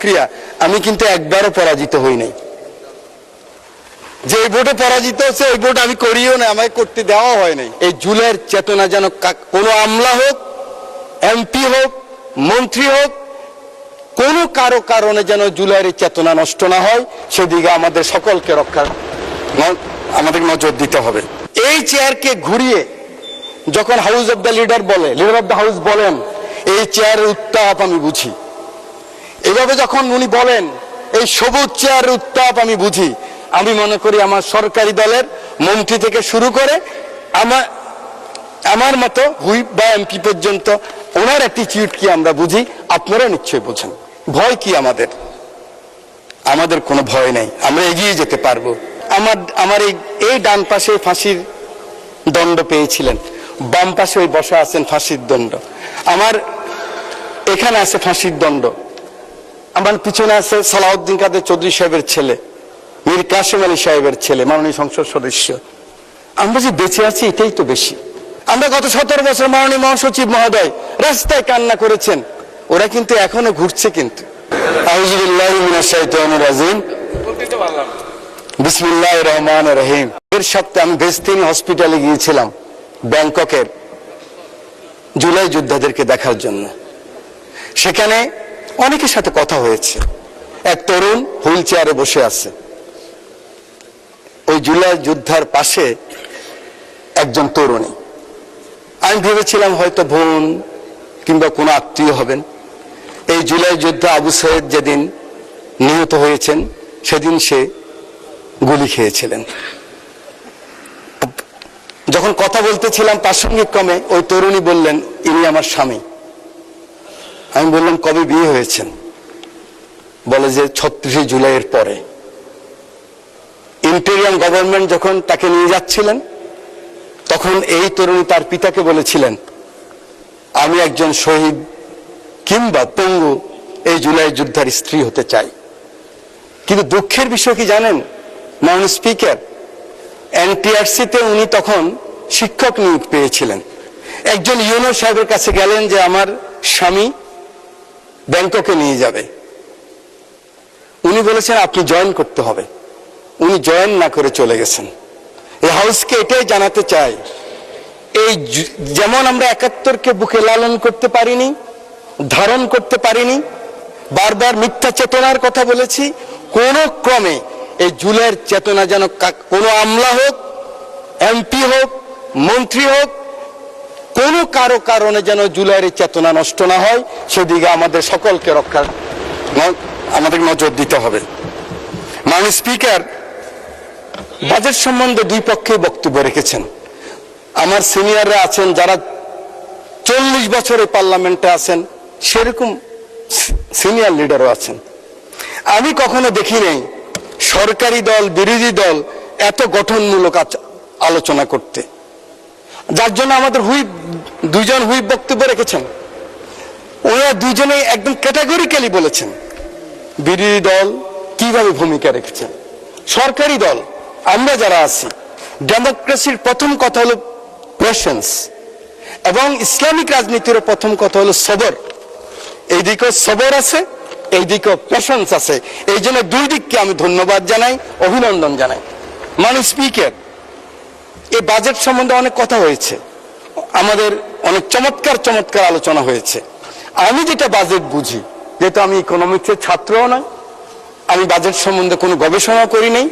প্রক্রিয়া, আমি কিন্তু একবারও পরাজিত হই নাই। যে ভোটে পরাজিত হচ্ছে ওই ভোট আমি করিও না, আমাকে করতে দেওয়া হয় নাই। এই জুলাইয়ের চেতনা যেন কোনো আমলা হোক, এমপি হোক, মন্ত্রী হোক, কোনো কারো কারণে যেন জুলাইয়ের চেতনা নষ্ট না হয়, সেদিকে আমাদের সকলকে আমাদের নজর দিতে হবে। এই চেয়ারকে ঘুরিয়ে যখন house of the leader of the house বলেন, এই চেয়ারের উত্তাপ আমি বুঝি। এভাবে যখন উনি বলেন এই সবুজ চেয়ারের উত্তাপ আমি বুঝি, আমি মনে করি আমার সরকারি দলের মন্ত্রী থেকে শুরু করে আমার মতো হুইপ বা এমপি পর্যন্ত ওনার অ্যাটিটিউড কি আমরা বুঝি, আপনারা নিশ্চয়ই বোঝেন। ভয় কি আমাদের? আমাদের কোনো ভয় নাই, আমরা এগিয়ে যেতে পারবো। আমার এই ডান পাশে ফাঁসির দণ্ড পেয়েছিলেন, বাম পাশে ওই বসা আছেন ফাঁসির দণ্ড, আমার এখানে আছে ফাঁসির দণ্ড, আমার পিছনে আছে সালাউদ্দিন কাদের চৌধুরী সাহেবের ছেলে, মীর কাসেম আলী সাহেবের ছেলে, মাননীয় সংসদ সদস্য। আমরা যে বেঁচে আছি এটাই তো বেশি। আমরা গত 17 বছর মাননীয় মহাসচিব মহোদয় রাস্তায় কান্না করেছেন, ওরা কিন্তু এখনো ঘুরছে। কিন্তু আউযুবিল্লাহি মিনাশ শাইতানির রাজিম, বিসমিল্লাহির রহমানির রহিম। এর সপ্তাহে আমি বেস্তিনি হসপিটালে গিয়েছিলাম ব্যাংককের, জুলাই যোদ্ধাদেরকে দেখার জন্য। সেখানে অনেকের সাথে কথা হয়েছে। এক তরুণ হুইল চেয়ারে বসে আছে, ওই জুলাই যোদ্ধার পাশে একজন তরুণী। আমি ভেবেছিলাম হয়তো বোন কিংবা কোনো আত্মীয় হবেন। এই জুলাই যোদ্ধা আবু সাইদ যেদিন নিহত হয়েছেন সেদিন সে গুলি খেয়েছিলেন। যখন কথা বলতেছিলাম প্রাসঙ্গিক ক্রমে ওই তরুণী বললেন, ইনি আমার স্বামী। আমি বললাম, কবে বিয়ে হয়েছেন? বলে যে 36 জুলাইয়ের পরে। ইন্টেরিয়াম গভর্নমেন্ট যখন তাকে নিয়ে যাচ্ছিলেন তখন এই তরুণী তার পিতাকে বলেছিলেন, আমি একজন শহীদ কিংবা পঙ্গু এই জুলাই যোদ্ধার স্ত্রী হতে চাই। কিন্তু দুঃখের বিষয় কি জানেন মাননীয় স্পিকার, এনটিআরসিতে উনি তখন শিক্ষক নিয়োগ পেয়েছিলেন। একজন ইউনো সাহেবের কাছে গেলেন যে আমার স্বামী ব্যাংককে নিয়ে যাবে। উনি বলেছেন আপনি জয়েন করতে হবে। উনি জয়েন না করে চলে গেছেন। এই হাউসকে এটাই জানাতে চাই, এই যেমন আমরা 71কে বুকে লালন করতে পারিনি, ধারণ করতে পারিনি, বারবার মিথ্যা চেতনার কথা বলেছি, কোন ক্রমে এই জুলাইয়ের চেতনা যেন কোনো আমলা হোক, এমপি হোক, মন্ত্রী হোক, কোনো কারো কারণে যেন জুলাইয়ের চেতনা নষ্ট না হয়, সেদিকে আমাদের সকলকে আমাদের নজর দিতে হবে। মাননীয় স্পিকার, বাজেট সম্বন্ধে দুই পক্ষেই বক্তব্য রেখেছেন। আমার সিনিয়ররা আছেন যারা 40 বছরে পার্লামেন্টে আছেন, সেরকম সিনিয়র লিডারও আছেন। আমি কখনো দেখি নাই সরকারি দল বিরোধী দল এত গঠনমূলক আলোচনা করতে, যার জন্য আমাদের দুইজন হুইপ বক্তব্য রেখেছেন। ওরা দুইজনেই একদম ক্যাটাগরিক্যালি বলেছেন বিরোধী দল কিভাবে ভূমিকা রেখেছেন। সরকারি দল আমরা যারা আছি, ডেমোক্রেসির প্রথম কথা হলো পেশেন্স, এবং ইসলামিক রাজনীতির প্রথম কথা হলো সবর। এই দিকেও সবর আছে, এই দিকেও পেশেন্স আছে। এই জন্য দুই দিককে আমি ধন্যবাদ জানাই, অভিনন্দন জানাই। মাননীয় স্পিকার, এই বাজেট সম্বন্ধে অনেক কথা হয়েছে, আমাদের অনেক চমৎকার চমৎকার আলোচনা হয়েছে। আমি যেটা বাজেট বুঝি, যেহেতু আমি ইকোনমিক্সের ছাত্রও নয়, আমি বাজেট সম্বন্ধে কোনো গবেষণা করি নাই,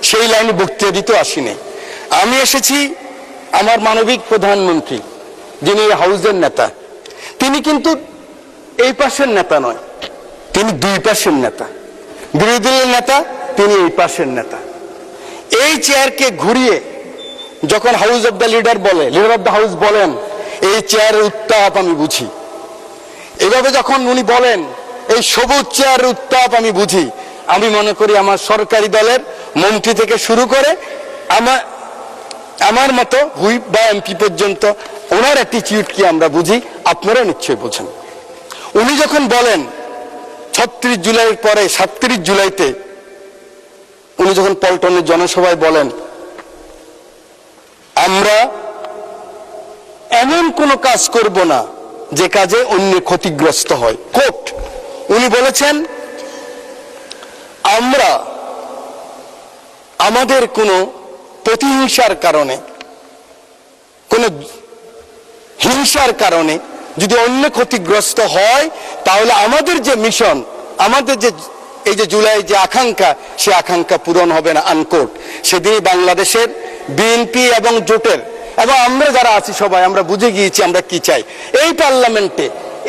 সেই লাইনে বক্তৃতা দিতেও আসি নাই। আমি এসেছি আমার মানবিক প্রধানমন্ত্রী, যিনি হাউসের নেতা, তিনি কিন্তু এই পাশের নেতা নয়, তিনি দুই পাশের নেতা। বিরোধী দলের নেতা, তিনি এই পাশের নেতা। এই চেয়ারকে ঘুরিয়ে যখন house of the leader of the house বলেন, এই চেয়ারের উত্তাপ আমি বুঝি। এভাবে যখন উনি বলেন এই সবুজ চেয়ারের উত্তাপ আমি বুঝি, আমি মনে করি আমার সরকারি দলের মন্ত্রী থেকে শুরু করে আমার মতো হুইপ বা এমপি পর্যন্ত ওনার অ্যাটিটিউড কি আমরা বুঝি, আপনারা নিশ্চয়ই বোঝেন। উনি যখন বলেন 36 জুলাইয়ের পরে 37 জুলাইতে উনি যখন পল্টনের জনসভায় বলেন, আমরা এমন কোন কাজ করব না যে কাজে অন্য ক্ষতিগ্রস্ত হয়। কোট, উনি বলেছেন আমরা আমাদের কোনো প্রতিহিংসার কারণে, কোনো হিংসার কারণে যদি অন্য ক্ষতিগ্রস্ত হয়, তাহলে আমাদের যে মিশন, আমাদের যে এই যে জুলাই যে আকাঙ্ক্ষা, সে আকাঙ্ক্ষা পূরণ হবে না, আনকোট। সেদিনই বাংলাদেশের বিএনপি এবং জোটের এবং আমরা যারা আছি সবাই আমরা বুঝে গিয়েছি আমরা কি চাই। এই পার্লামেন্টে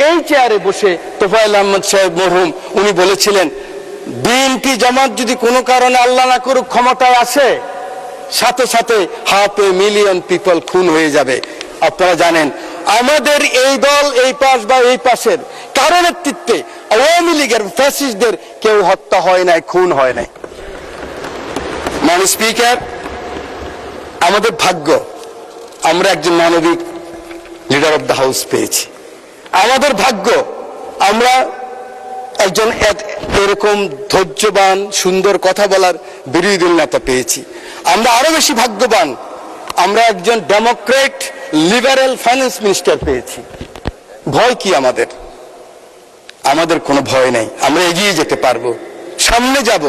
এই চেয়ারে বসে তোফায়েল আহমদ সাহেব মরহুম উনি বলেছিলেন, বিএনপি জামাত যদি কোনো কারণে আল্লাহ না করুক ক্ষমতায় আসে, সাথে সাথে 500,000,000 পিপল খুন হয়ে যাবে। আপনারা জানেন আমাদের এই দল এই পাশ বা এই পাশের কারো নেতৃত্বে আওয়ামী লীগের ফ্যাসিস্টদের কেউ হত্যা হয় নাই, খুন হয় নাই। মাননীয় স্পিকার, আমাদের ভাগ্য আমরা একজন মানবিক লিডার অফ দ্য হাউস পেয়েছি। আমাদের ভাগ্য আমরা একজন এরকম ধৈর্যবান সুন্দর কথা বলার বিরোধী দল নেতা পেয়েছি। আমরা আরো বেশি ভাগ্যবান, আমরা একজন ডেমোক্রেট লিবারেল ফাইন্যান্স মিনিস্টার পেয়েছি। ভয় কি আমাদের? আমাদের কোনো ভয় নেই, আমরা এগিয়ে যেতে পারবো, সামনে যাব।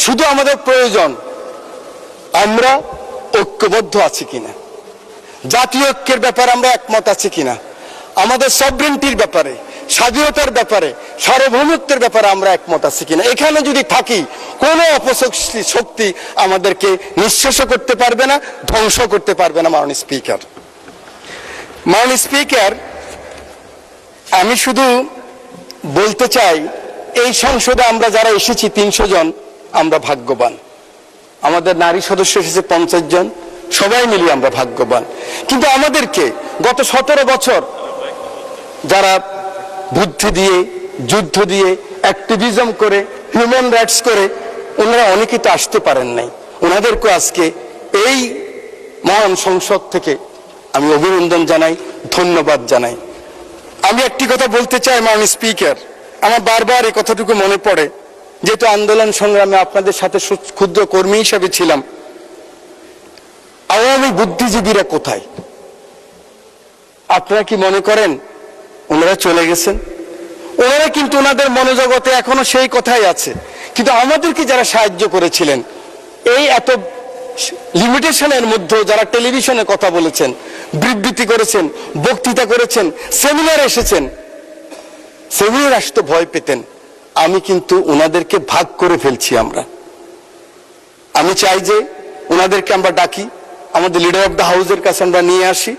শুধু আমাদের প্রয়োজন আমরা ঐক্যবদ্ধ আছি কিনা, জাতীয় ঐক্যের ব্যাপারে আমরা একমত আছি কিনা, আমাদের সভরেন্টির ব্যাপারে, স্বাধীনতার ব্যাপারে, সার্বভৌমত্বের ব্যাপারে আমরা একমত আছি কিনা। এখানে যদি থাকি কোনো অপশক্তি আমাদেরকে নিঃশেষ করতে পারবে না, ধ্বংস করতে পারবে না। মাননীয় স্পিকার, মাননীয় স্পিকার, আমি শুধু বলতে চাই এই সংসদে আমরা যারা এসেছি 300 জন আমরা ভাগ্যবান। আমাদের নারী সদস্য এসেছে 50 জন, সবাই মিলিয়ে আমরা ভাগ্যবান। কিন্তু আমাদেরকে গত 17 বছর যারা বুদ্ধি দিয়ে, যুদ্ধ দিয়ে, অ্যাক্টিভিজম করে, হিউম্যান রাইটস করে, ওনারা অনেকে তো আসতে পারেন নাই। ওনাদেরকে আজকে এই মহান সংসদ থেকে আমি অভিনন্দন জানাই, ধন্যবাদ জানাই। আমি একটি কথা বলতে চাই মাননীয় স্পিকার, আমার বারবার এই কথাটুকু মনে পড়ে, যেহেতু আন্দোলন সংগ্রামে আপনাদের সাথে ক্ষুদ্র কর্মী হিসেবে ছিলাম। আওয়ামী বুদ্ধিজীবীরা কোথায়? আপনারা কি মনে করেন ওনারা চলে গেছেন? ওনারা কিন্তু ওনাদের মনোজগতে এখনো সেই কথাই আছে। কিন্তু আমাদেরকে যারা সাহায্য করেছিলেন, এই এত লিমিটেশনের মধ্যেও যারা টেলিভিশনে কথা বলেছেন, বিবৃতি করেছেন, বক্তৃতা করেছেন, সেমিনার এসেছেন, সেমিনার আসতে ভয় পেতেন, আমি কিন্তু ওনাদেরকে ভাগ করে ফেলছি। আমি চাই যে ওনাদেরকে আমরা ডাকি, আমাদের লিডার অফ দ্য হাউসের কাছে আমরা নিয়ে আসি,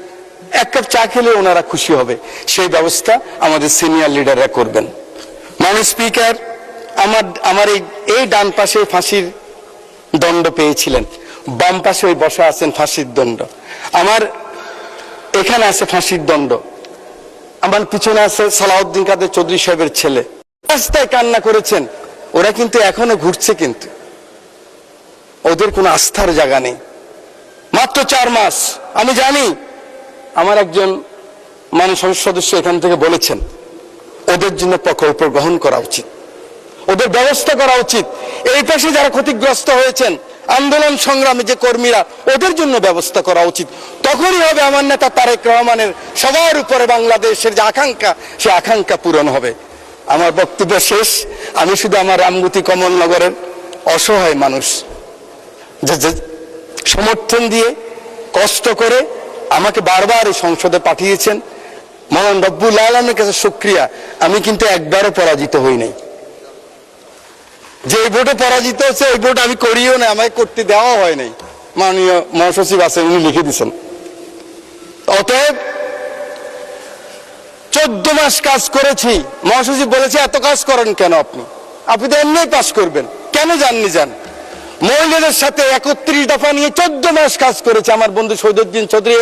এক কাপ চা খেলে ওনারা খুশি হবে, সেই ব্যবস্থা আমাদের সিনিয়র লিডাররা করবেন। মাননীয় স্পিকার, আমার এই ডান পাশে ফাঁসির দণ্ড পেয়েছিলেন, বাম পাশে ওই বসা আছেন ফাঁসির দণ্ড, আমার এখানে আছে ফাঁসির দণ্ড, আমার পিছনে আছে সালাউদ্দিন কাদের চৌধুরী সাহেবের ছেলে। রাস্তায় কান্না করেছেন, ওরা কিন্তু এখনো ঘুরছে, কিন্তু ওদের কোনো আস্থার জায়গা নেই। মাত্র 4 মাস। আমি জানি আমার একজন মাননীয় সংসদ সদস্য এখান থেকে বলেছেন ওদের জন্য প্রকল্প গ্রহণ করা উচিত, ওদের ব্যবস্থা করা উচিত। এই পাশে যারা ক্ষতিগ্রস্ত হয়েছেন আন্দোলন সংগ্রামে যে কর্মীরা, ওদের জন্য ব্যবস্থা করা উচিত। তখনই হবে আমার নেতা তারেক রহমানের সবার উপরে বাংলাদেশের যে আকাঙ্ক্ষা, সে আকাঙ্ক্ষা পূরণ হবে। আমার বক্তব্য শেষ। আমি শুধু আমার রামগতি কমলনগরের অসহায় মানুষ যে সমর্থন দিয়ে কষ্ট করে আমাকে বারবার এই সংসদে পাঠিয়েছেন, মহান রব্বুল আলামিনের কাছে শুকরিয়া। আমি কিন্তু একবারও পরাজিত হই নাই। যে ভোটে পরাজিত হচ্ছে ওই ভোট আমি করিও না, আমাকে করতে দেওয়া হয় নাই। মাননীয় মহাসচিব আছেন, উনি লিখে দিচ্ছেন। অতএব 14 মাস কাজ করেছি। মহাসচিব বলেছে এত কাজ করেন কেন আপনি? আপনি তো এমনি পাস করবেন, কেন যাননি? যান। মহিলাদের সাথে 31 দফা নিয়ে 14 মাস কাজ করেছে আমার বন্ধু শহীদুদ্দিন চৌধুরী।